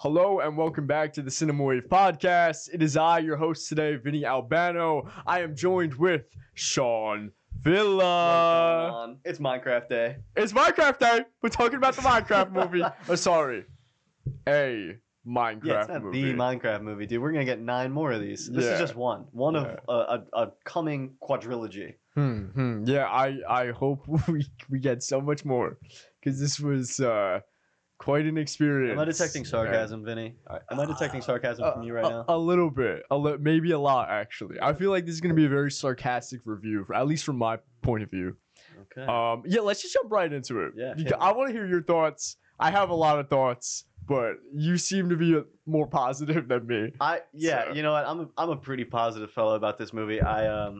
Hello and welcome back to the Cinema Wave podcast. It is I, your host today, Vinny Albano. I am joined with Sean Villa. It's Minecraft Day. It's Minecraft Day. We're talking about the Minecraft movie. Oh, sorry, a Minecraft Yeah, it's not movie. the Minecraft movie, dude. We're gonna get 9 more of these. This is just one of a coming quadrilogy. Yeah, I hope we get so much more because this was quite an experience. Am I detecting sarcasm, Vinny? Am I detecting sarcasm from you right now? A little bit, maybe a lot actually. I feel like this is gonna be a very sarcastic review, at least from my point of view. Okay. Yeah, let's just jump right into it. Yeah. I want to hear your thoughts. I have a lot of thoughts, but you seem to be more positive than me. You know what? I'm a pretty positive fellow about this movie. I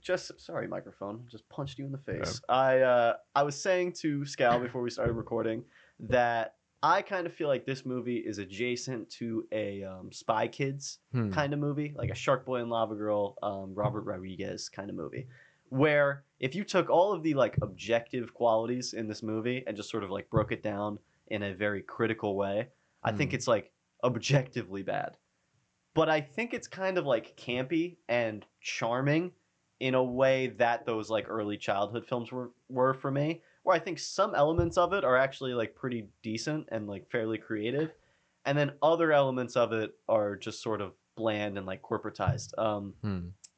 just sorry, microphone, just punched you in the face. Yeah. I was saying to Scal before we started recording that I kind of feel like this movie is adjacent to a Spy Kids kind of movie, like a Shark Boy and Lava Girl, Robert Rodriguez kind of movie, where if you took all of the like objective qualities in this movie and just sort of like broke it down in a very critical way, I think it's like objectively bad. But I think it's kind of like campy and charming in a way that those like early childhood films were for me, where I think some elements of it are actually like pretty decent and like fairly creative, and then other elements of it are just sort of bland and like corporatized.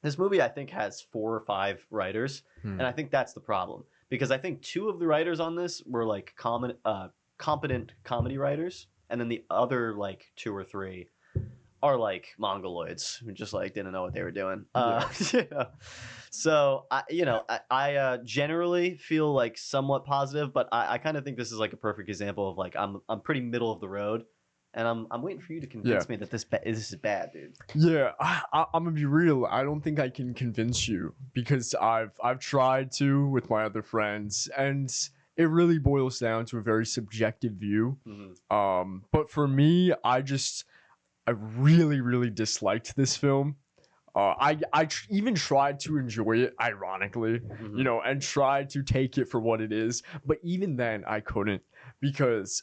This movie I think has 4 or 5 writers, and I think that's the problem, because I think 2 of the writers on this were like competent comedy writers, and then the other like 2 or 3 are like mongoloids who just like didn't know what they were doing. Yeah. So I generally feel like somewhat positive, but I kind of think this is like a perfect example of like I'm pretty middle of the road, and I'm waiting for you to convince me that this is bad, dude. Yeah, I'm gonna be real. I don't think I can convince you because I've tried to with my other friends, and it really boils down to a very subjective view. But for me, I really, really disliked this film. I even tried to enjoy it, ironically, and tried to take it for what it is. But even then, I couldn't, because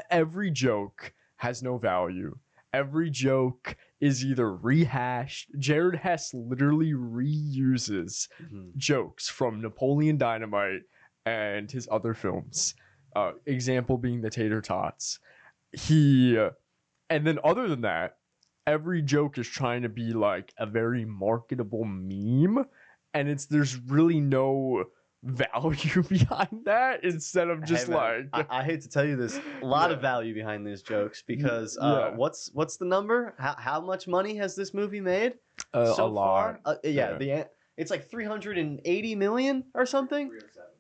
every joke has no value. Every joke is either rehashed. Jared Hess literally reuses jokes from Napoleon Dynamite and his other films. Example being the Tater Tots. And then other than that, every joke is trying to be like a very marketable meme, and there's really no value behind that, instead of just I hate to tell you this, a lot of value behind these jokes, because what's the number? How much money has this movie made so far? It's like 380 million or something.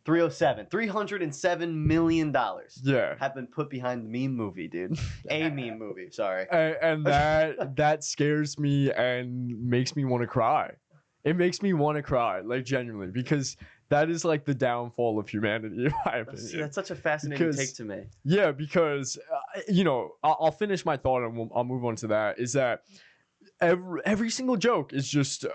307 million dollars have been put behind the meme movie, dude. A meme movie, sorry. And that scares me and makes me want to cry. It makes me want to cry, like, genuinely, because that is like the downfall of humanity, in my opinion. That's such a fascinating take to me. Yeah, because I'll finish my thought and I'll move on to that. Is that every single joke is just,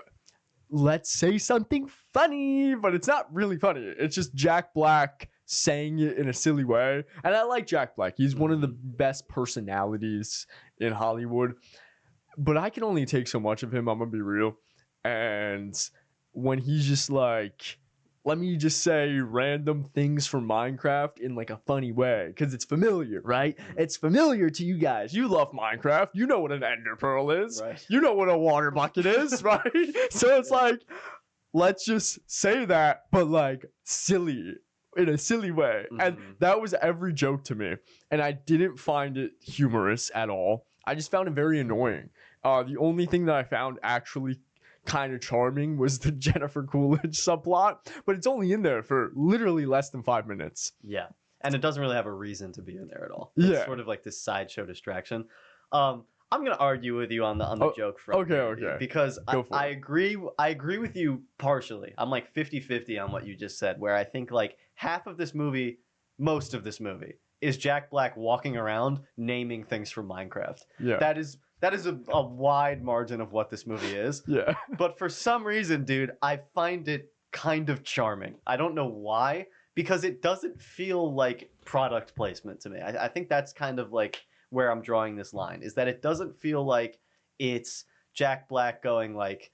let's say something funny, but it's not really funny. It's just Jack Black saying it in a silly way. And I like Jack Black. He's one of the best personalities in Hollywood. But I can only take so much of him, I'm going to be real. And when he's just like, let me just say random things from Minecraft in like a funny way, because it's familiar, right? It's familiar to you guys. You love Minecraft. You know what an ender pearl is. Right. You know what a water bucket is, right? So it's like, let's just say that, but like silly, in a silly way. And that was every joke to me. And I didn't find it humorous at all. I just found it very annoying. The only thing that I found actually kind of charming was the Jennifer Coolidge subplot, but it's only in there for literally less than 5 minutes. Yeah, and it doesn't really have a reason to be in there at all. It's sort of like this sideshow distraction. I'm gonna argue with you on the joke front. Okay. Because I agree with you partially. I'm like 50-50 on what you just said, where I think like half of this movie, most of this movie, is Jack Black walking around naming things from Minecraft. Yeah. That is a wide margin of what this movie is. Yeah. But for some reason, dude, I find it kind of charming. I don't know why, because it doesn't feel like product placement to me. I think that's kind of like where I'm drawing this line, is that it doesn't feel like it's Jack Black going like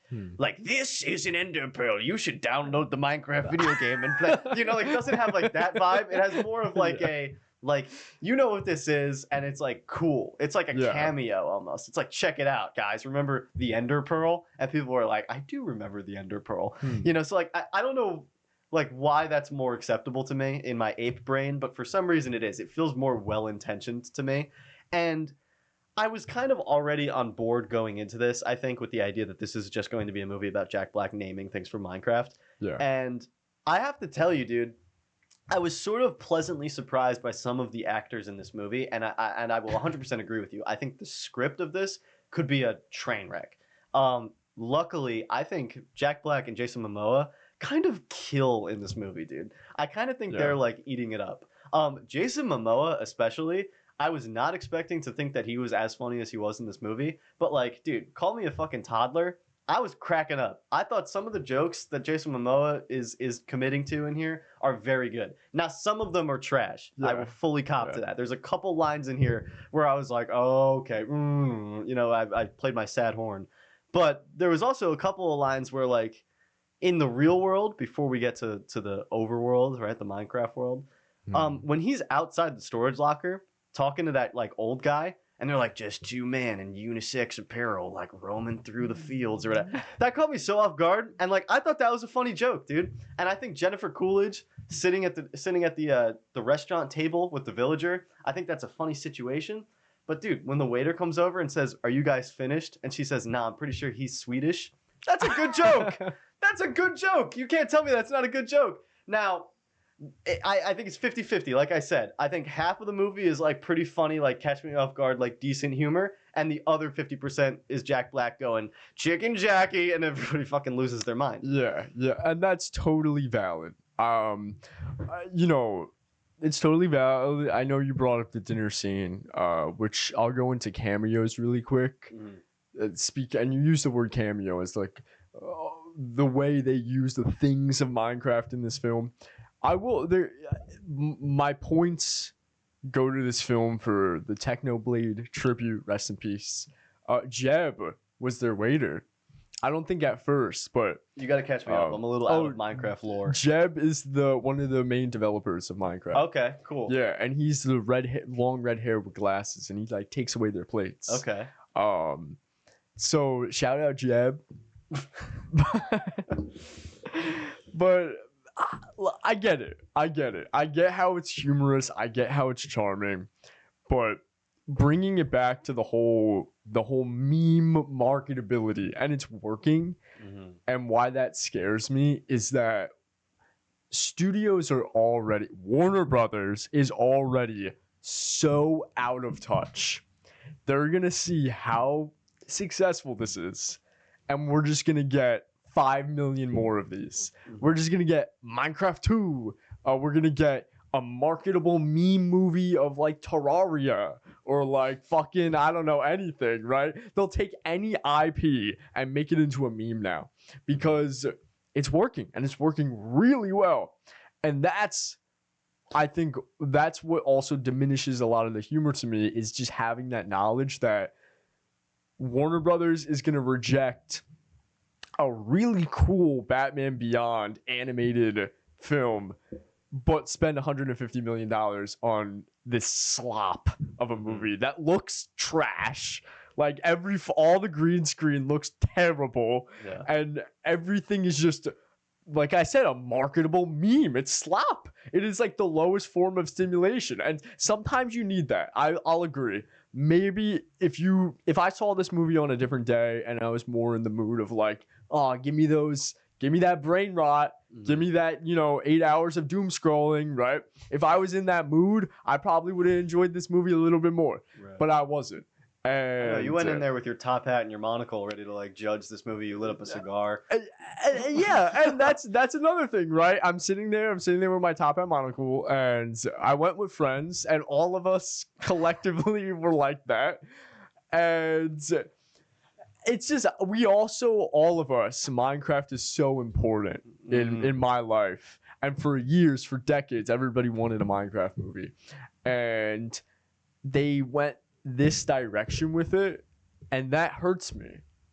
this is an ender pearl. You should download the Minecraft video game and play. Like it doesn't have like that vibe. It has more of like a like you know what this is, and it's like cool. It's like a cameo almost. It's like check it out, guys. Remember the ender pearl? And people were like, I do remember the ender pearl. So like I don't know like why that's more acceptable to me in my ape brain, but for some reason it is. It feels more well intentioned to me, and I was kind of already on board going into this, I think, with the idea that this is just going to be a movie about Jack Black naming things for Minecraft. Yeah. And I have to tell you, dude, I was sort of pleasantly surprised by some of the actors in this movie, and I will 100% agree with you. I think the script of this could be a train wreck. Luckily, I think Jack Black and Jason Momoa kind of kill in this movie, dude. I kind of think they're like eating it up. Jason Momoa, especially, I was not expecting to think that he was as funny as he was in this movie, but like, dude, call me a fucking toddler. I was cracking up. I thought some of the jokes that Jason Momoa is committing to in here are very good. Now, some of them are trash. I will fully cop to that. There's a couple lines in here where I was like, oh, okay. I played my sad horn. But there was also a couple of lines where like in the real world, before we get to the overworld, right, the Minecraft world, when he's outside the storage locker, talking to that like old guy, and they're like just two men in unisex apparel like roaming through the fields or whatever. That caught me so off guard, and like I thought that was a funny joke, dude. And I think Jennifer Coolidge sitting at the restaurant table with the villager, I think that's a funny situation. But dude, when the waiter comes over and says, "Are you guys finished?" and she says, "Nah, I'm pretty sure he's Swedish." That's a good joke. That's a good joke. You can't tell me that's not a good joke. Now, I think it's 50-50. Like I said, I think half of the movie is like pretty funny, like catch me off guard, like decent humor. And the other 50% is Jack Black going, "Chicken Jockey," and everybody fucking loses their mind. Yeah. And that's totally valid. It's totally valid. I know you brought up the dinner scene, which I'll go into cameos really quick. And you use the word cameo as like the way they use the things of Minecraft in this film. My points go to this film for the Technoblade tribute, rest in peace. Jeb was their waiter. I don't think at first, but you got to catch me up. I'm a little out of Minecraft lore. Jeb is one of the main developers of Minecraft. Okay, cool. Yeah, and he's the long red hair with glasses, and he like takes away their plates. Okay. So shout out Jeb. But I get it. I get how it's humorous. I get how it's charming. But bringing it back to the whole meme marketability, and it's working, and why that scares me is that Warner Brothers is already so out of touch. They're going to see how successful this is, and we're just going to get 5 million more of these. We're just gonna get Minecraft 2. We're gonna get a marketable meme movie of like Terraria or like fucking I don't know anything, right? They'll take any IP and make it into a meme now because it's working, and it's working really well. And I think that's what also diminishes a lot of the humor to me, is just having that knowledge that Warner Brothers is gonna reject a really cool Batman Beyond animated film, but spend $150 million on this slop of a movie that looks trash. Like all the green screen looks terrible, and everything is just, like I said, a marketable meme. It's slop. It is like the lowest form of stimulation, and sometimes you need that. I'll agree. Maybe if I saw this movie on a different day and I was more in the mood of like, oh, give me that brain rot, give me that 8 hours of doom scrolling, right? If I was in that mood, I probably would have enjoyed this movie a little bit more, but I wasn't. And you went in there with your top hat and your monocle, ready to like judge this movie. You lit up a cigar. And that's another thing, right? I'm sitting there with my top hat, monocle, and I went with friends, and all of us collectively were like that. And it's just all of us, Minecraft is so important in my life, and for decades, everybody wanted a Minecraft movie, and they went this direction with it, and that hurts me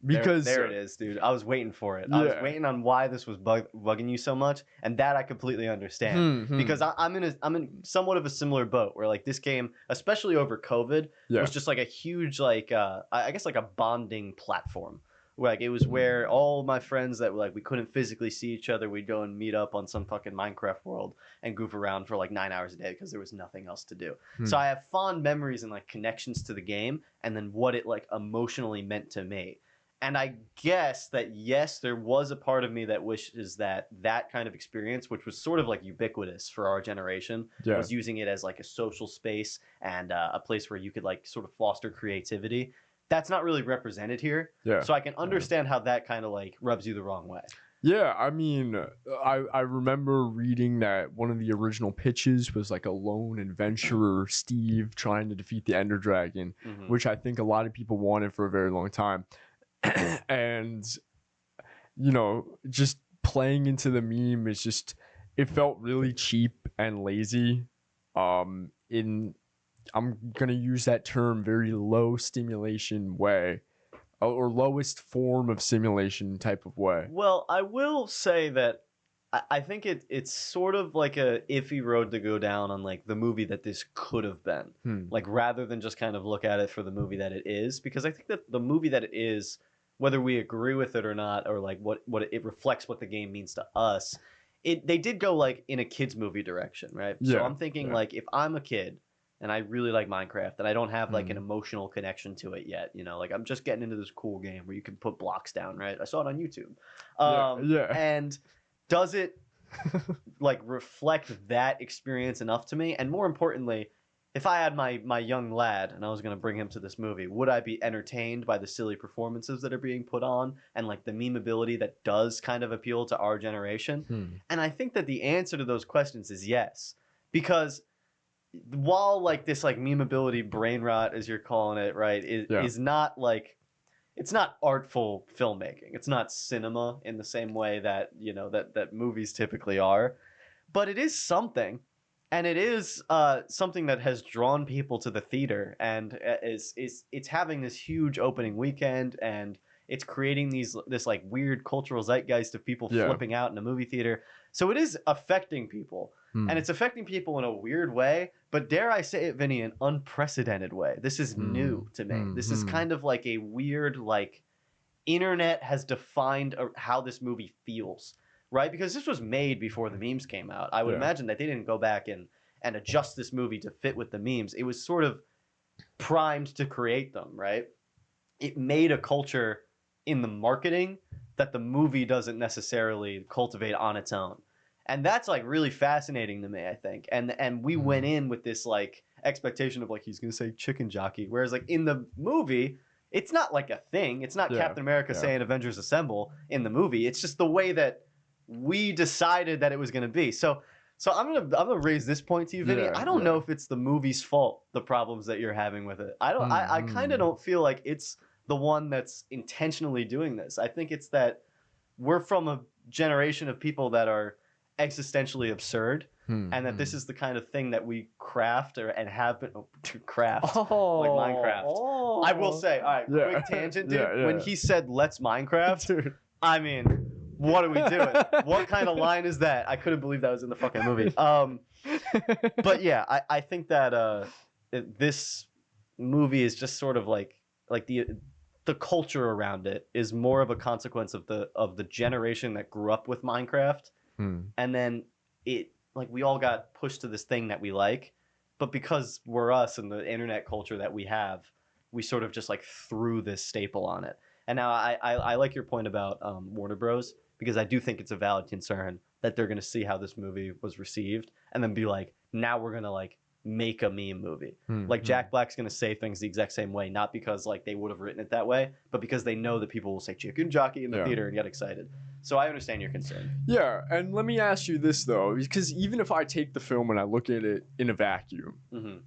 because there it is, dude. I was waiting for it. Yeah. I was waiting on why this was bugging you so much, and that I completely understand because I'm in somewhat of a similar boat where like this game, especially over COVID, was just like a huge like I guess like a bonding platform. Like it was where all my friends that like we couldn't physically see each other, we'd go and meet up on some fucking Minecraft world and goof around for like 9 hours a day because there was nothing else to do. So I have fond memories and like connections to the game, and then what it like emotionally meant to me. And I guess that yes, there was a part of me that wishes that that kind of experience, which was sort of like ubiquitous for our generation, was using it as like a social space and a place where you could like sort of foster creativity. That's not really represented here. So I can understand how that kind of like rubs you the wrong way. Yeah, I mean, I remember reading that one of the original pitches was like a lone adventurer, Steve, trying to defeat the Ender Dragon, which I think a lot of people wanted for a very long time. And, you know, just playing into the meme is just, it felt really cheap and lazy. I'm going to use that term, very low stimulation way, or lowest form of simulation type of way. Well, I will say that I think it's sort of like a iffy road to go down on like the movie that this could have been. Like rather than just kind of look at it for the movie that it is, because I think that the movie that it is, whether we agree with it or not, or like what it reflects what the game means to us, they did go like in a kids movie direction, right? So I'm thinking like if I'm a kid and I really like Minecraft and I don't have like an emotional connection to it yet, you know, like I'm just getting into this cool game where you can put blocks down, right? I saw it on YouTube. And does it like reflect that experience enough to me? And more importantly, if I had my young lad and I was going to bring him to this movie, would I be entertained by the silly performances that are being put on and like the memeability that does kind of appeal to our generation? And I think that the answer to those questions is yes, because while like this like memeability brain rot, as you're calling it, right, is not like, it's not artful filmmaking. It's not cinema in the same way that, you know, that movies typically are, but it is something. And it is something that has drawn people to the theater, and it's having this huge opening weekend, and it's creating this like weird cultural zeitgeist of people flipping out in a movie theater. So it is affecting people, and it's affecting people in a weird way. But dare I say it, Vinny, an unprecedented way. This is new to me. This is kind of like a weird like internet has defined how this movie feels. Right? Because this was made before the memes came out. I would imagine that they didn't go back and adjust this movie to fit with the memes. It was sort of primed to create them, right? It made a culture in the marketing that the movie doesn't necessarily cultivate on its own. And that's like really fascinating to me, I think. And we went in with this like expectation of like he's going to say chicken jockey, whereas like in the movie it's not like a thing. It's not Captain America saying Avengers Assemble in the movie. It's just the way that we decided that it was going to be. So I'm gonna raise this point to you, Vinny. I don't know if it's the movie's fault, the problems that you're having with it. I kind of don't feel like it's the one that's intentionally doing this. I think it's that we're from a generation of people that are existentially absurd, and that this is the kind of thing that we craft and have been craft like Minecraft. I will say, all right, quick tangent, dude. When he said "Let's Minecraft," dude. I mean, what are we doing? What kind of line is that? I couldn't believe that was in the fucking movie. But yeah, I think that this movie is just sort of like the culture around it is more of a consequence of the generation that grew up with Minecraft, and then it like we all got pushed to this thing that we like, but because we're us and the internet culture that we have, we sort of just like threw this staple on it. And now I like your point about Warner Bros. Because I do think it's a valid concern that they're going to see how this movie was received and then be like, now we're going to like make a meme movie. Like Jack Black's going to say things the exact same way, not because like they would have written it that way, but because they know that people will say chicken jockey in the theater and get excited. So I understand your concern. Yeah, and let me ask you this though, because even if I take the film and I look at it in a vacuum,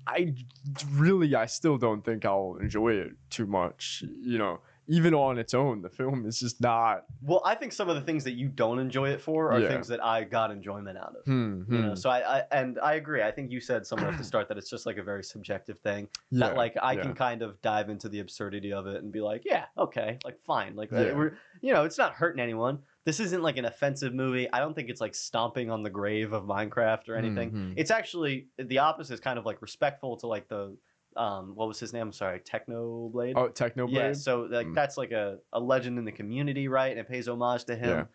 I still don't think I'll enjoy it too much. You know, even on its own, the film is just not. Well, I think some of the things that you don't enjoy it for are Yeah. things that I got enjoyment out of. You know, so I agree. I think you said somewhere at the start that it's just like a very subjective thing. Yeah, That like I can kind of dive into the absurdity of it and be like, yeah, okay, like fine, like we're, you know, it's not hurting anyone. This isn't like an offensive movie. I don't think it's like stomping on the grave of Minecraft or anything. It's actually the opposite. Is kind of like respectful to like the what was his name? I'm sorry, Technoblade. Oh, Technoblade. Yeah, so like that's like a legend in the community, right? And it pays homage to him. Yeah.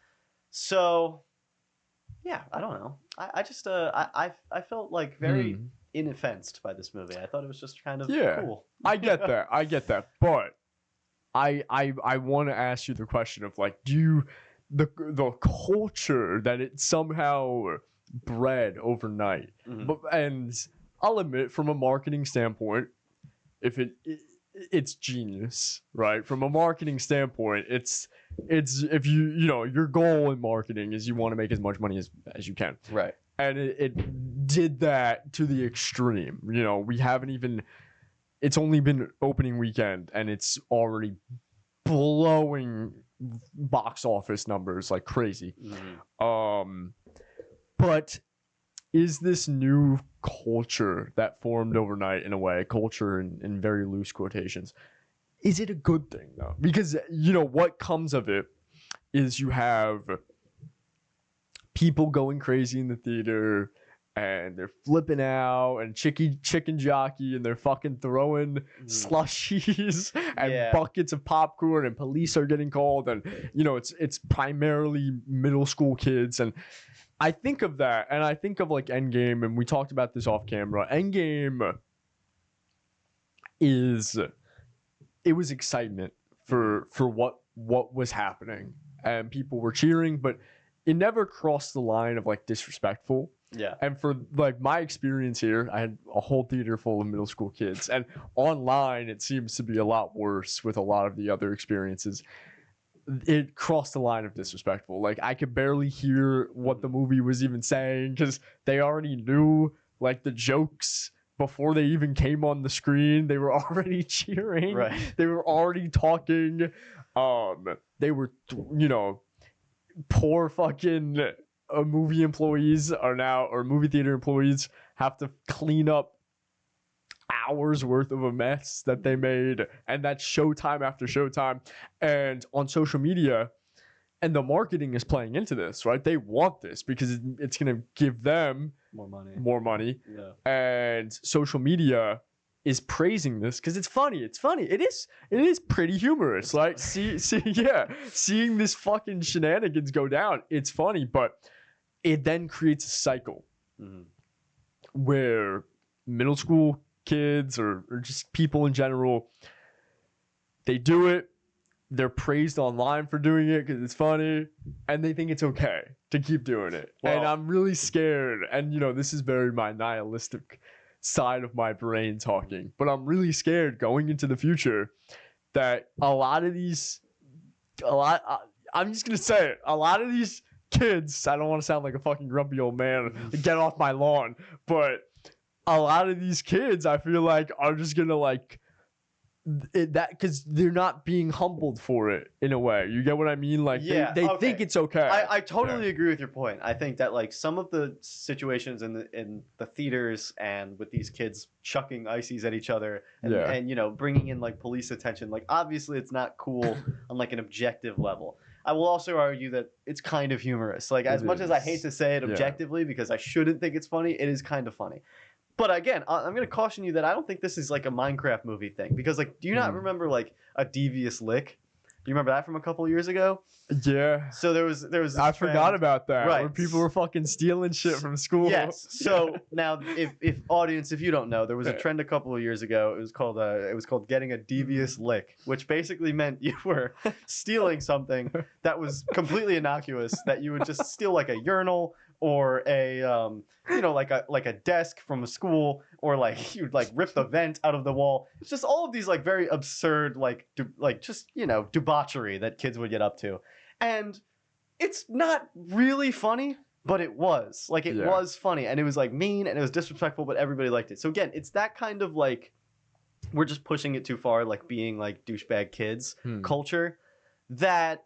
So yeah, I don't know. I just I felt like very inoffensed by this movie. I thought it was just kind of cool. I get that. I get that. But I want to ask you the question of like, do you the culture that it somehow bred overnight, and I'll admit from a marketing standpoint, if it's genius, right? From a marketing standpoint, it's if you know your goal in marketing is you want to make as much money as you can, right? And it did that to the extreme. You know, we haven't even. It's only been opening weekend, and it's already blowing box office numbers like crazy. But is this new culture that formed overnight, in a way, culture in very loose quotations, is it a good thing though? Because you know what comes of it is you have people going crazy in the theater and they're flipping out, and chicken jockey, and they're fucking throwing slushies and buckets of popcorn, and police are getting called, and you know it's primarily middle school kids. And I think of that, and I think of like Endgame, and we talked about this off camera. Endgame it was excitement for what was happening, and people were cheering, but it never crossed the line of like disrespectful. Yeah. And for like my experience here, I had a whole theater full of middle school kids, and online it seems to be a lot worse with a lot of the other experiences. It crossed the line of disrespectful. Like I could barely hear what the movie was even saying because they already knew like the jokes before they even came on the screen. They were already cheering. Right. They were already talking. They were, you know, poor fucking movie employees are now, or movie theater employees have to clean up hours worth of a mess that they made, and that's showtime after showtime. And on social media, and the marketing is playing into this, right? They want this because it's going to give them more money. Yeah. And social media is praising this because it's funny. It is pretty humorous. Like seeing this fucking shenanigans go down, it's funny, but it then creates a cycle where middle school kids or just people in general, they do it, they're praised online for doing it because it's funny, and they think it's okay to keep doing it. Well, and I'm really scared, and you know, this is very my nihilistic side of my brain talking, but I'm really scared going into the future that I'm just gonna say it, a lot of these kids, I don't want to sound like a fucking grumpy old man, get off my lawn, but a lot of these kids, I feel like, are just gonna like that because they're not being humbled for it in a way. You get what I mean? Like they think it's okay. I totally agree with your point. I think that like some of the situations in the theaters and with these kids chucking ices at each other and you know bringing in like police attention, like obviously it's not cool on like an objective level. I will also argue that it's kind of humorous. Like as much as I hate to say it objectively because I shouldn't think it's funny, it is kind of funny. But again, I'm going to caution you that I don't think this is like a Minecraft movie thing. Because like, do you not remember like a devious lick? Do you remember that from a couple of years ago? Yeah. So there was I forgot about that. Right. Where people were fucking stealing shit from school. Yes. So now if audience, if you don't know, there was a trend a couple of years ago. It was called getting a devious lick, which basically meant you were stealing something that was completely innocuous, that you would just steal like a urinal or a you know, like a desk from a school, or like you'd like rip the vent out of the wall. It's just all of these like very absurd like just, you know, debauchery that kids would get up to. And it's not really funny, but it was. Like it was funny, and it was like mean and it was disrespectful, but everybody liked it. So again, it's that kind of like we're just pushing it too far, like being like douchebag kids Hmm. culture. That,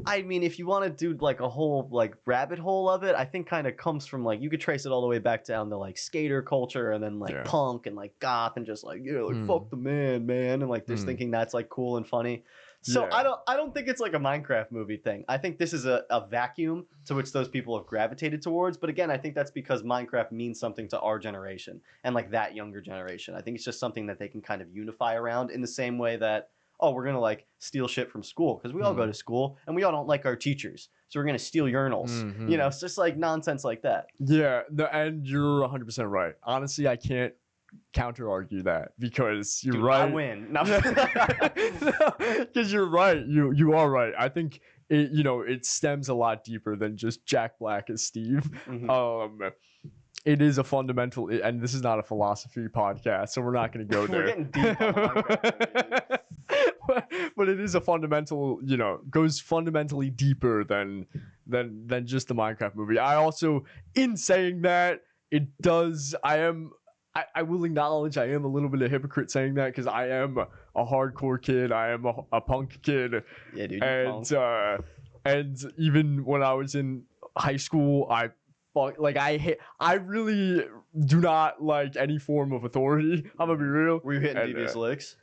I mean, if you want to do like a whole like rabbit hole of it, I think kind of comes from like, you could trace it all the way back down to like skater culture, and then like Yeah. punk and like goth, and just like, yeah, like Hmm. fuck the man, and like just Hmm. thinking that's like cool and funny. So Yeah. I don't think it's like a Minecraft movie thing. I think this is a vacuum to which those people have gravitated towards. But again, I think that's because Minecraft means something to our generation and like that younger generation. I think it's just something that they can kind of unify around, in the same way that, oh, we're going to like steal shit from school because we all go to school and we all don't like our teachers. So we're going to steal urinals. Mhm. You know, it's just like nonsense like that. Yeah, and you're 100% right. Honestly, I can't counter argue that, because you're Dude, right. I win. No. Because you're right. You are right. I think it, it stems a lot deeper than just Jack Black as Steve. Mhm. It is a fundamental, and this is not a philosophy podcast, so we're not going to go there. We're getting deep on the Minecraft but it is a fundamental, goes fundamentally deeper than just the Minecraft movie. I also, in saying that, it does. I will acknowledge I am a little bit of a hypocrite saying that, because I am a hardcore kid. I am a punk kid. Yeah, dude. And even when I was in high school, I really do not like any form of authority. I'm gonna be real. Were you hitting devious licks?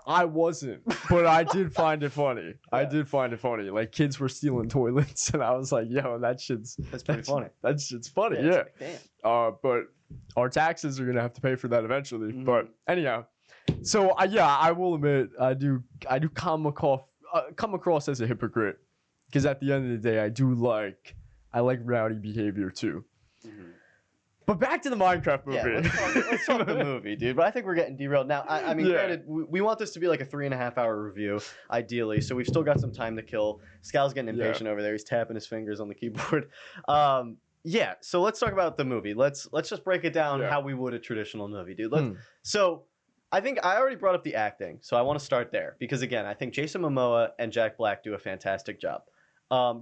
I wasn't, but I did find it funny. I did find it funny. Like, kids were stealing toilets, and I was like, "Yo, that's pretty funny. That shit's funny." Yeah. Yeah. It's like, damn. But our taxes are gonna have to pay for that eventually. Mhm. But anyhow, so I will admit I do come across as a hypocrite, because at the end of the day, I like rowdy behavior too. Mhm. But back to the Minecraft movie. Yeah, let's talk the movie, dude. But I think we're getting derailed now. I mean, granted, we want this to be like a 3.5-hour review, ideally. So we've still got some time to kill. Scal's getting impatient over there. He's tapping his fingers on the keyboard. Yeah. So let's talk about the movie. Let's just break it down how we would a traditional movie, dude. So I think I already brought up the acting, so I want to start there, because again, I think Jason Momoa and Jack Black do a fantastic job.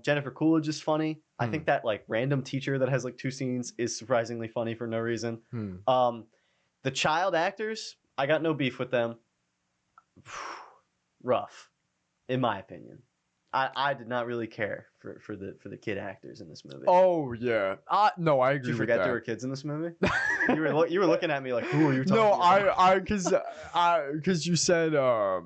Jennifer Coolidge is funny. I think that like random teacher that has like 2 scenes is surprisingly funny for no reason. The child actors, I got no beef with them. Rough, in my opinion. I did not really care for the kid actors in this movie. Oh yeah, no, I agree. Did you with forget that. there were kids in this movie? you were looking at me like, who are you talking about? No, because you said the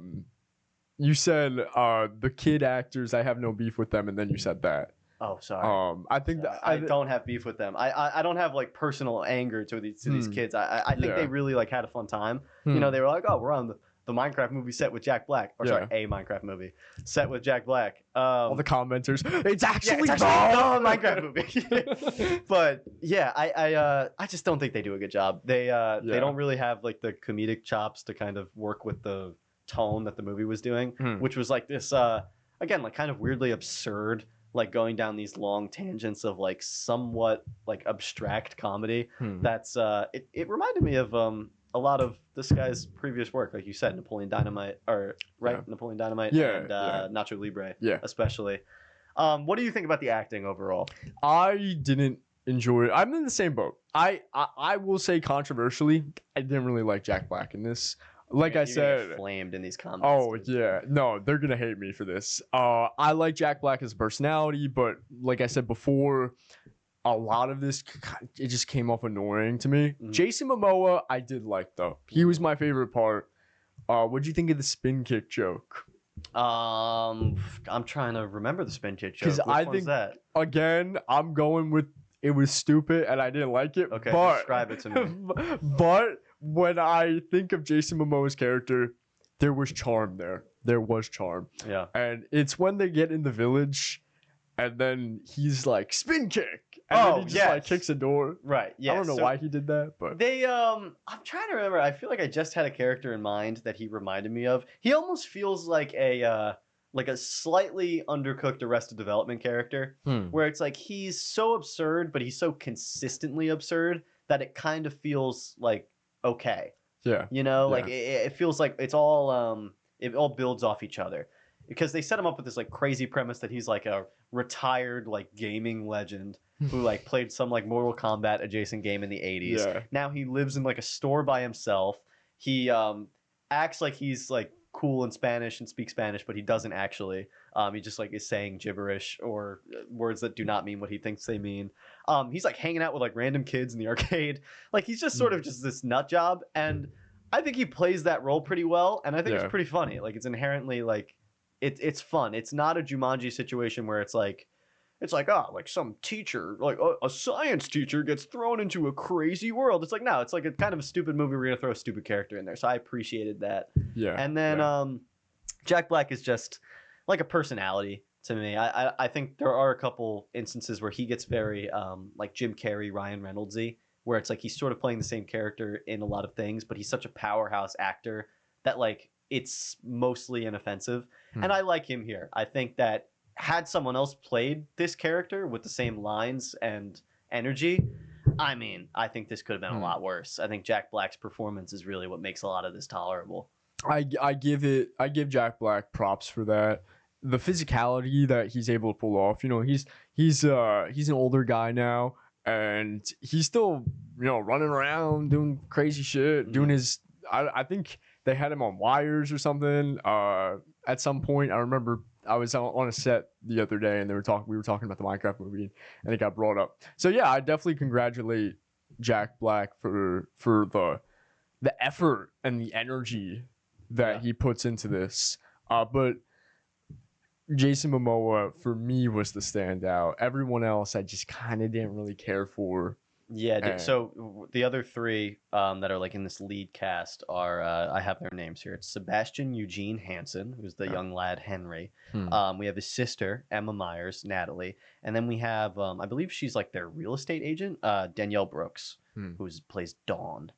kid actors, I have no beef with them, and then you said that. Oh, sorry. I think that I don't have beef with them. I don't have like personal anger to these kids. I think they really like had a fun time. You know, they were like, oh, we're on the Minecraft movie set with Jack Black, or sorry, a Minecraft movie set with Jack Black. All the commenters, it's actually the Minecraft movie. But yeah, I just don't think they do a good job. They don't really have like the comedic chops to kind of work with the tone that the movie was doing, which was like this again, like kind of weirdly absurd, like going down these long tangents of like somewhat like abstract comedy. That's it reminded me of a lot of this guy's previous work, like you said, Napoleon Dynamite, or Napoleon Dynamite, and Nacho Libre, especially. What do you think about the acting overall? I didn't enjoy it. I'm in the same boat. I will say, controversially, I didn't really like Jack Black in this. Like I said, flamed in these comments. Oh yeah, no, they're gonna hate me for this. I like Jack Black as a personality, but like I said before, a lot of this, it just came off annoying to me. Jason Momoa, I did like though. He was my favorite part. What'd you think of the spin kick joke? I'm trying to remember the spin kick joke. Which one's that? Again, I'm going with it was stupid and I didn't like it. Okay, but, describe it to me. But when I think of Jason Momoa's character, there was charm there. There was charm. Yeah. And it's when they get in the village and then he's like, spin kick. And then he just like kicks a door. Right. Yeah. I don't know why he did that, but they I'm trying to remember. I feel like I just had a character in mind that he reminded me of. He almost feels like a slightly undercooked Arrested Development character, where it's like he's so absurd, but he's so consistently absurd that it kind of feels like okay. Yeah. You know, like it feels like it all builds off each other. Because they set him up with this like crazy premise that he's like a retired like gaming legend who like played some like Mortal Kombat adjacent game in the 80s. Yeah. Now he lives in like a store by himself. He acts like he's like cool in Spanish and speaks Spanish, but he doesn't actually. He just like is saying gibberish or words that do not mean what he thinks they mean. He's like hanging out with like random kids in the arcade. Like he's just sort of just this nut job, and I think he plays that role pretty well, and I think it's pretty funny. Like it's inherently like it's fun. It's not a Jumanji situation where it's like like some teacher, like a science teacher gets thrown into a crazy world. It's like, no, it's like a kind of a stupid movie. We're going to throw a stupid character in there. So I appreciated that. Yeah. And then Jack Black is just like a personality to me. I think there are a couple instances where he gets very like Jim Carrey, Ryan Reynolds-y, where it's like he's sort of playing the same character in a lot of things, but he's such a powerhouse actor that like it's mostly inoffensive. And I like him here. I think that had someone else played this character with the same lines and energy, I mean, I think this could have been a lot worse. I think Jack Black's performance is really what makes a lot of this tolerable. I give Jack Black props for that. The physicality that he's able to pull off. You know, he's an older guy now, and he's still, you know, running around doing crazy shit, doing his. I think they had him on wires or something. At some point, I remember I was on a set the other day, and we were talking about the Minecraft movie, and it got brought up. So yeah, I definitely congratulate Jack Black for the effort and the energy that he puts into this. But Jason Momoa for me was the standout. Everyone else I just kind of didn't really care for. Yeah, so the other three that are like in this lead cast are I have their names here. It's Sebastian Eugene Hansen, who's the young lad Henry. We have his sister Emma Myers, Natalie, and then we have I believe she's like their real estate agent, Danielle Brooks, who plays Dawn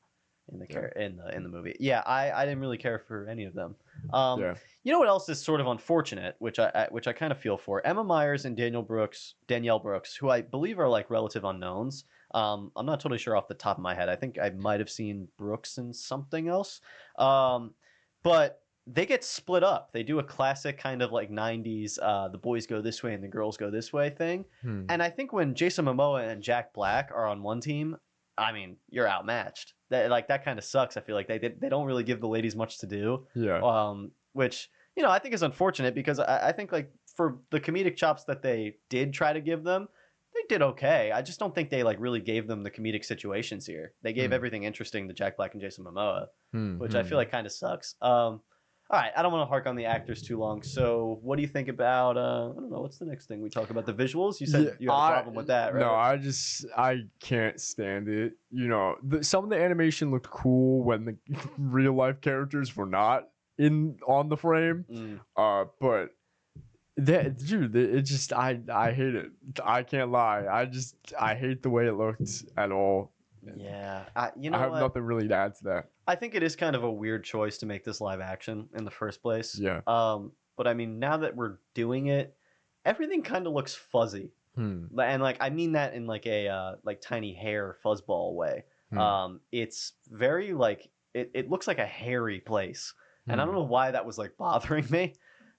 in the movie. Yeah, I didn't really care for any of them. You know what else is sort of unfortunate, which I kind of feel for, Emma Myers and Danielle Brooks, who I believe are like relative unknowns. I'm not totally sure off the top of my head. I think I might have seen Brooks in something else. But they get split up. They do a classic kind of like 90s, the boys go this way and the girls go this way thing. And I think when Jason Momoa and Jack Black are on one team, I mean, you're outmatched. That kind of sucks. I feel like they don't really give the ladies much to do. Yeah. Which, you know, I think is unfortunate because I think like for the comedic chops that they did try to give them, they did okay. I just don't think they like really gave them the comedic situations here. They gave everything interesting to Jack Black and Jason Momoa, which I feel like kind of sucks. All right, I don't want to hark on the actors too long. So, what do you think about? I don't know. What's the next thing we talk about? The visuals. You said you had a problem with that, right? No, I can't stand it. You know, some of the animation looked cool when the real life characters were not on the frame. But it just I hate it. I can't lie. I hate the way it looked at all. Yeah, you know, I have nothing really to add to that. I think it is kind of a weird choice to make this live action in the first place. Yeah. But I mean, now that we're doing it, everything kind of looks fuzzy. And like I mean that in like a like tiny hair fuzzball way. It's very like it looks like a hairy place, and I don't know why that was like bothering me.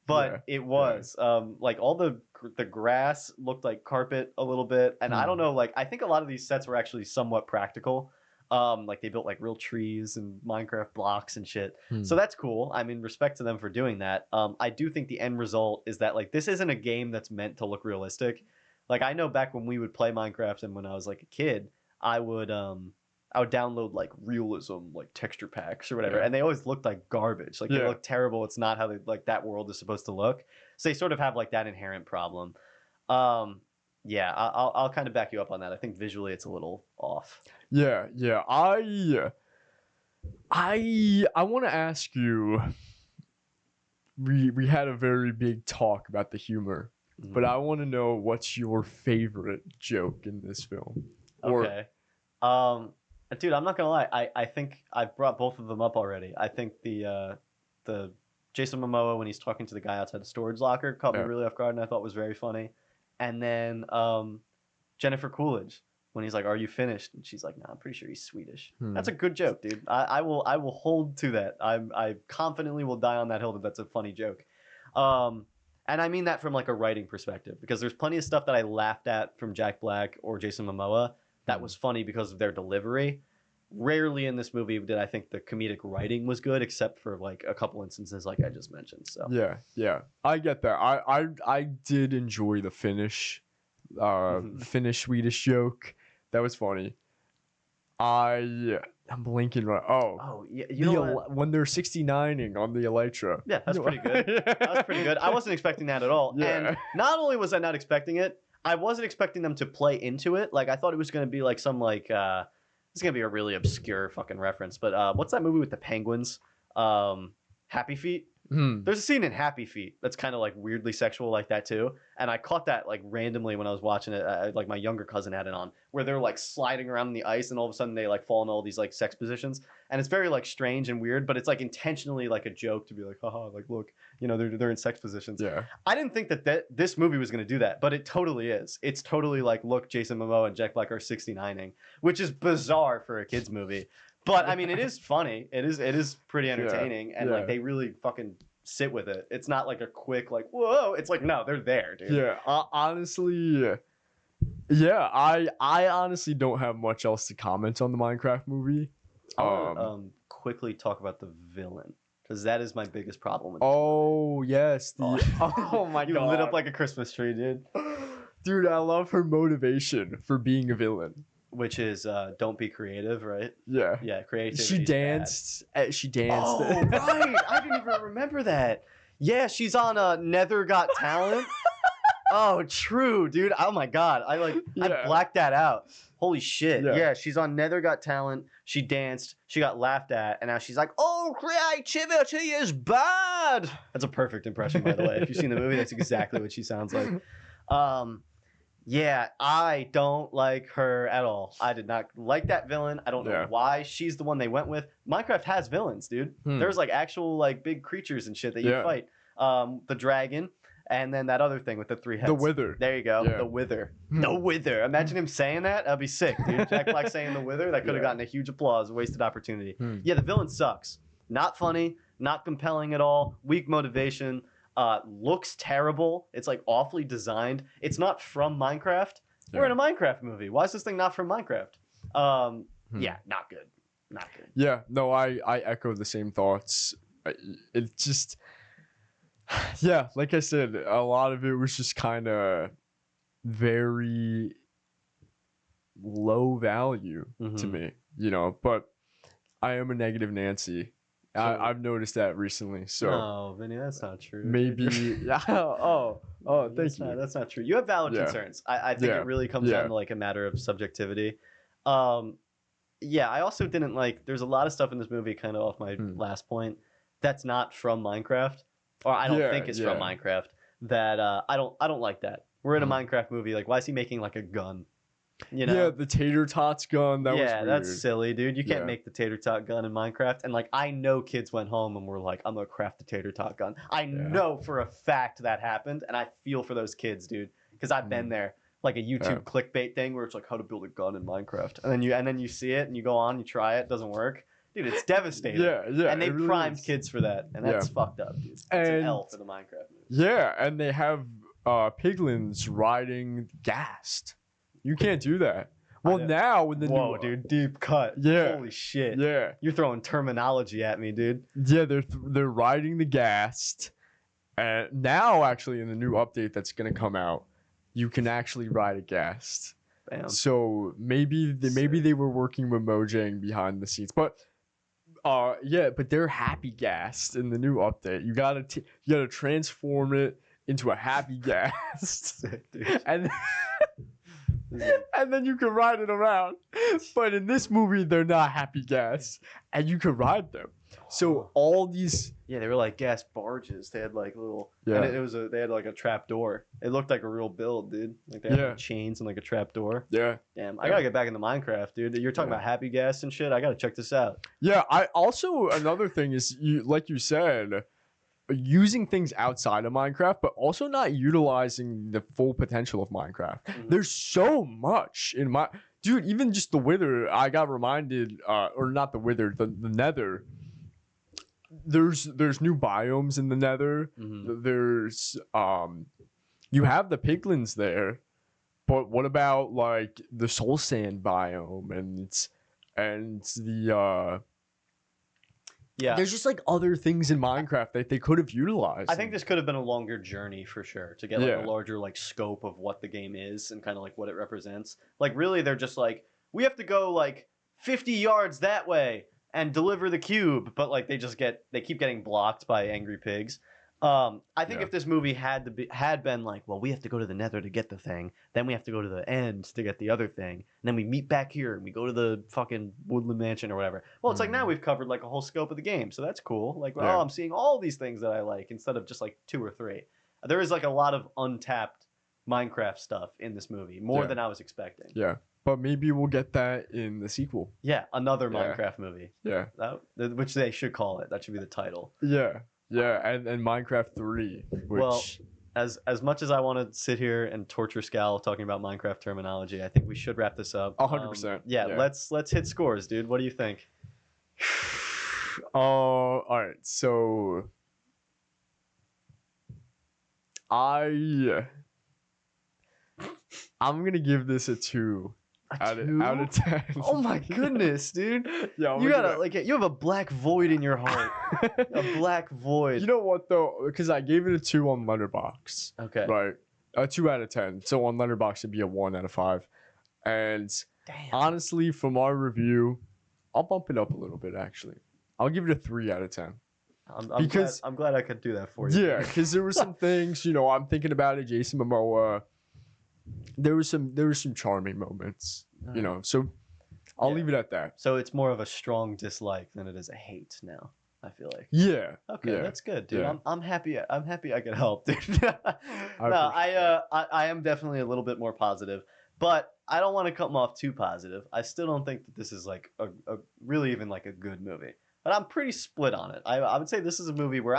But it was like all the grass looked like carpet a little bit, and I don't know, like I think a lot of these sets were actually somewhat practical. Like they built like real trees and Minecraft blocks and shit. So that's cool. I mean, respect to them for doing that. I do think the end result is that like this isn't a game that's meant to look realistic. Like I know back when we would play Minecraft and when I was like a kid, I would download like realism, like texture packs or whatever, and they always looked like garbage. Like they look terrible. It's not how like that world is supposed to look. So they sort of have like that inherent problem. Yeah, I'll kind of back you up on that. I think visually it's a little off. Yeah. I want to ask you. We had a very big talk about the humor, but I want to know what's your favorite joke in this film. Okay. Dude, I'm not gonna lie. I think I've brought both of them up already. I think the Jason Momoa when he's talking to the guy outside the storage locker caught me really off guard and I thought was very funny. And then Jennifer Coolidge when he's like, "Are you finished?" and she's like, "No, I'm pretty sure he's Swedish." That's a good joke, dude. I will hold to that. I confidently will die on that hill that that's a funny joke. And I mean that from like a writing perspective because there's plenty of stuff that I laughed at from Jack Black or Jason Momoa that was funny because of their delivery. rarely in this movie did I think the comedic writing was good, except for like a couple instances like I just mentioned. So Yeah, I get that. I did enjoy the Finnish Swedish joke. That was funny. I'm blinking right. Oh, yeah, you know what? When they're 69ing on the Electra. Yeah, that's pretty good. That was pretty good. I wasn't expecting that at all. Yeah. And not only was I not expecting it, I wasn't expecting them to play into it. Like I thought it was going to be like some like it's going to be a really obscure fucking reference, but what's that movie with the penguins? Happy Feet? There's a scene in Happy Feet that's kind of like weirdly sexual like that too, and I caught that like randomly when I was watching it. Like my younger cousin had it on, where they're like sliding around in the ice, and all of a sudden they like fall in all these like sex positions, and it's very like strange and weird, but it's like intentionally like a joke to be like, haha, like look, you know, they're in sex positions. Yeah. I didn't think that this movie was going to do that, but it totally is. It's totally like, look, Jason Momoa and Jack Black are 69ing, which is bizarre for a kids movie. But I mean, it is funny. It is pretty entertaining, and like they really fucking sit with it. It's not like a quick like whoa. It's like no, they're there, dude. Yeah, honestly, yeah. I honestly don't have much else to comment on the Minecraft movie. Quickly talk about the villain, because that is my biggest problem with this movie. Yes, oh my you god, lit up like a Christmas tree, dude. Dude, I love her motivation for being a villain. Which is don't be creative, right? Yeah. Yeah, creativity. She danced. She danced. Oh, right. I didn't even remember that. Yeah, she's on Nether Got Talent. Oh, true, dude. Oh my god. I blacked that out. Holy shit. Yeah, she's on Nether Got Talent. She danced. She got laughed at, and now she's like, "Oh, creativity is bad." That's a perfect impression, by the way. If you've seen the movie, that's exactly what she sounds like. Yeah, I don't like her at all. I did not like that villain. I don't know why she's the one they went with. Minecraft has villains, dude. There's like actual like big creatures and shit that you fight. The dragon, and then that other thing with the 3 heads. The Wither. There you go. Yeah. The Wither. The Wither. Imagine him saying that. That'd be sick, dude. Jack Black saying the Wither. That could have gotten a huge applause. Wasted opportunity. Yeah, the villain sucks. Not funny. Not compelling at all. Weak motivation. Looks terrible. It's like awfully designed. It's not from Minecraft. We're in a Minecraft movie. Why is this thing not from Minecraft? Yeah, not good. Not good. Yeah, no, I echo the same thoughts. It's just, yeah, like I said, a lot of it was just kind of very low value to me, you know, but I am a negative Nancy. I've noticed that recently. So no, Vinny, that's not true. Maybe. Yeah. Thank you. That's not true. You have valid concerns. I think it really comes down to like a matter of subjectivity. Yeah, I also didn't like. There's a lot of stuff in this movie, kind of off my last point, that's not from Minecraft, or I don't think it's from Minecraft. That I don't like that. We're in a Minecraft movie. Like, why is he making like a gun? You know? Yeah, the tater tots gun. That was weird. That's silly, dude. You can't make the tater tot gun in Minecraft. And like, I know kids went home and were like, "I'm gonna craft the tater tot gun." I know for a fact that happened, and I feel for those kids, dude, because I've been there. Like a YouTube clickbait thing where it's like how to build a gun in Minecraft, and then you see it and you go on, you try it, doesn't work, dude. It's devastating. Yeah. And they really primed kids for that, and that's fucked up, dude. It's an L for the Minecraft movie. Yeah, and they have piglins riding Ghast. You can't do that. Well, now with the new dude, deep cut. Yeah. Holy shit. Yeah. You're throwing terminology at me, dude. Yeah, they're riding the Ghast, and now actually in the new update that's gonna come out, you can actually ride a Ghast. Bam. So maybe they were working with Mojang behind the scenes, but but they're happy Ghast in the new update. You gotta transform it into a happy Ghast, sick, dude. And then you can ride it around. But in this movie, they're not happy gas, and you can ride them. So all these, they were like gas barges. They had like little, and they had like a trap door. It looked like a real build, dude. Like they had like chains and like a trap door. Yeah. Damn, I gotta get back into Minecraft, dude. You're talking about happy gas and shit. I gotta check this out. Yeah, I also another thing is like you said, using things outside of Minecraft, but also not utilizing the full potential of Minecraft. There's so much in dude, even just the Wither, I got reminded, or not the Wither, the Nether. There's new biomes in the Nether. There's you have the piglins there, but what about like the soul sand biome? And it's and the Yeah. there's just like other things in Minecraft that they could have utilized. I think this could have been a longer journey for sure to get like Yeah. a larger like scope of what the game is and kind of like what it represents. Like really, they're just like, we have to go like 50 yards that way and deliver the cube, but like they keep getting blocked by angry pigs. I think Yeah. if this movie had been like, well, we have to go to the Nether to get the thing, then we have to go to the end to get the other thing, and then we meet back here and we go to the fucking Woodland Mansion or whatever. Well, it's like now we've covered like a whole scope of the game, so that's cool. Like, Yeah. oh, I'm seeing all these things that I like instead of just like 2 or 3. There is like a lot of untapped Minecraft stuff in this movie, more Yeah. than I was expecting. Yeah, but maybe we'll get that in the sequel. Yeah, another Yeah. Minecraft movie, Yeah, which they should call it. That should be the title. yeah, and Minecraft 3, which Well, as much as I want to sit here and torture Scal talking about Minecraft terminology, I think we should wrap this up. 100%. Yeah, Yeah. let's hit scores, dude. What do you think? all right. So I'm gonna give this a 2 out of 10. Oh my goodness, dude! Yeah, You gotta like you have a black void in your heart. A black void. You know what though? Because I gave it a 2 on Letterboxd. Okay. Right. A 2 out of 10. So on Letterboxd it'd be a 1 out of 5. And Damn. honestly, from our review, I'll bump it up a little bit. Actually, I'll give it a 3 out of 10. I'm glad I could do that for you. Yeah, because there were some things, I'm thinking about it. Jason Momoa. There was some charming moments, So I'll Yeah. leave it at that. So it's more of a strong dislike than it is a hate now. I feel like. Yeah. Okay, yeah. that's good, dude. Yeah. I'm happy. I'm happy I could help, dude. I am definitely a little bit more positive, but I don't want to come off too positive. I still don't think that this is like a really even like a good movie. But I'm pretty split on it. I would say this is a movie where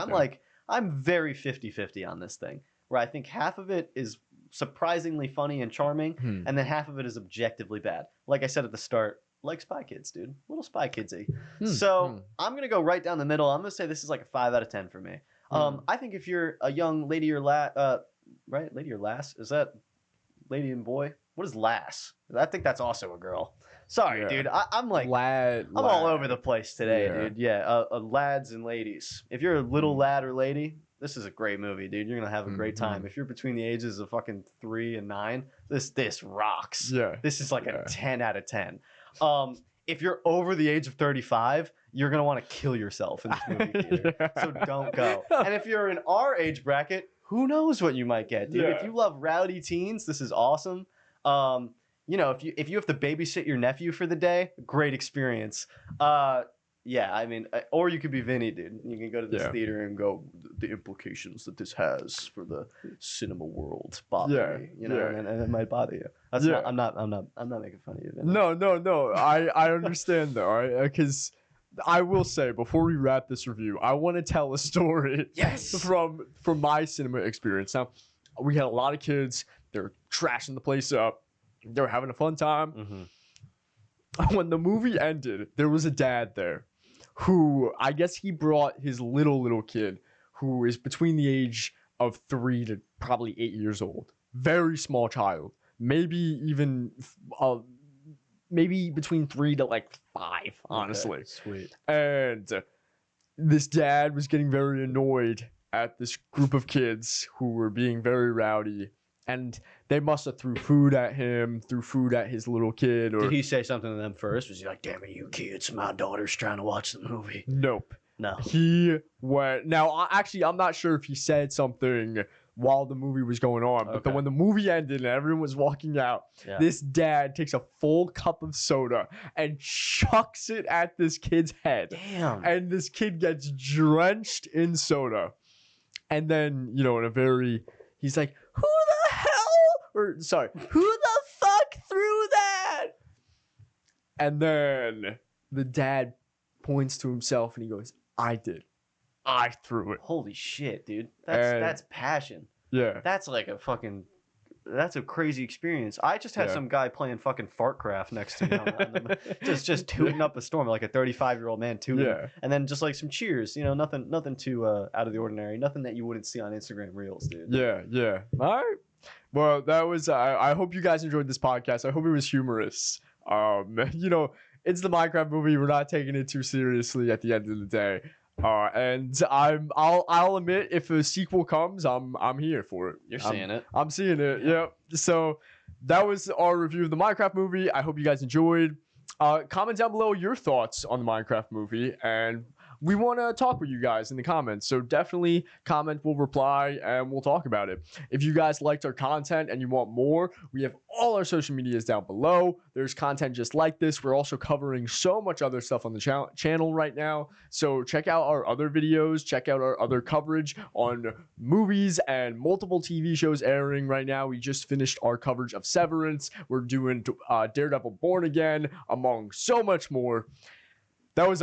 I'm very 50-50 on this thing. Where I think half of it is surprisingly funny and charming, and then half of it is objectively bad. Like I said at the start, like Spy Kids, dude. Little Spy Kidsy. So I'm going to go right down the middle. I'm going to say this is like a 5 out of 10 for me. I think if you're a young lady or right? Lady or lass? Is that lady and boy? What is lass? I think that's also a girl. Sorry, dude. I'm like, I'm all over the place today, dude. Yeah, lads and ladies. If you're a little lad or lady, this is a great movie, dude. You're gonna have a great time. If you're between the ages of fucking 3 and 9, this rocks. Yeah. This is like a 10 out of 10. If you're over the age of 35, you're gonna want to kill yourself in this movie theater. So don't go. And if you're in our age bracket, who knows what you might get, dude? Yeah. If you love rowdy teens, this is awesome. If you have to babysit your nephew for the day, great experience. Yeah, I mean, or you could be Vinny, dude. You can go to this theater and go, the implications that this has for the cinema world bother me, and it might bother you. That's not, I'm not making fun of you, Vinny. No. I understand though, all right? Because I will say before we wrap this review, I want to tell a story. Yes. From my cinema experience. Now, we had a lot of kids. They're trashing the place up. They're having a fun time. When the movie ended, there was a dad there who, I guess he brought his little kid who is between the age of 3 to probably 8 years old. Very small child. Maybe even maybe between 3 to like 5, honestly. Okay, sweet. And this dad was getting very annoyed at this group of kids who were being very rowdy. And they must have threw food at him, threw food at his little kid. Or Did he say something to them first? Was he like, damn it, you kids, my daughter's trying to watch the movie? Nope. No. He went... Now, actually, I'm not sure if he said something while the movie was going on. But then when the movie ended and everyone was walking out, this dad takes a full cup of soda and chucks it at this kid's head. Damn. And this kid gets drenched in soda. And then, in a very... He's like, who the hell? Or, sorry, who the fuck threw that? And then the dad points to himself and he goes, I did. I threw it. Holy shit, dude. That's passion. Yeah. That's like that's a crazy experience. I just had some guy playing fucking Fartcraft next to me. just tooting up a storm, like a 35-year-old man tooting. Yeah. And then just like some cheers, nothing too out of the ordinary. Nothing that you wouldn't see on Instagram Reels, dude. Yeah. All right. Well, that was, I hope you guys enjoyed this podcast. I hope it was humorous. it's the Minecraft movie. We're not taking it too seriously at the end of the day. And I'll admit, if a sequel comes, I'm here for it. You're seeing it. I'm seeing it. Yeah. So that was our review of the Minecraft movie. I hope you guys enjoyed. Comment down below your thoughts on the Minecraft movie, and we want to talk with you guys in the comments. So definitely comment, we'll reply, and we'll talk about it. If you guys liked our content and you want more, we have all our social medias down below. There's content just like this. We're also covering so much other stuff on the channel right now. So check out our other videos. Check out our other coverage on movies and multiple TV shows airing right now. We just finished our coverage of Severance. We're doing Daredevil Born Again, among so much more. That was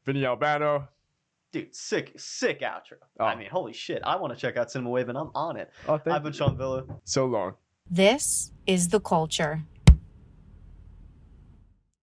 Vinny Albano. Dude, sick outro. Oh. I mean, holy shit. I want to check out Cinema Wave, and I'm on it. Oh, I've been Sean Villa. So long. This is the culture.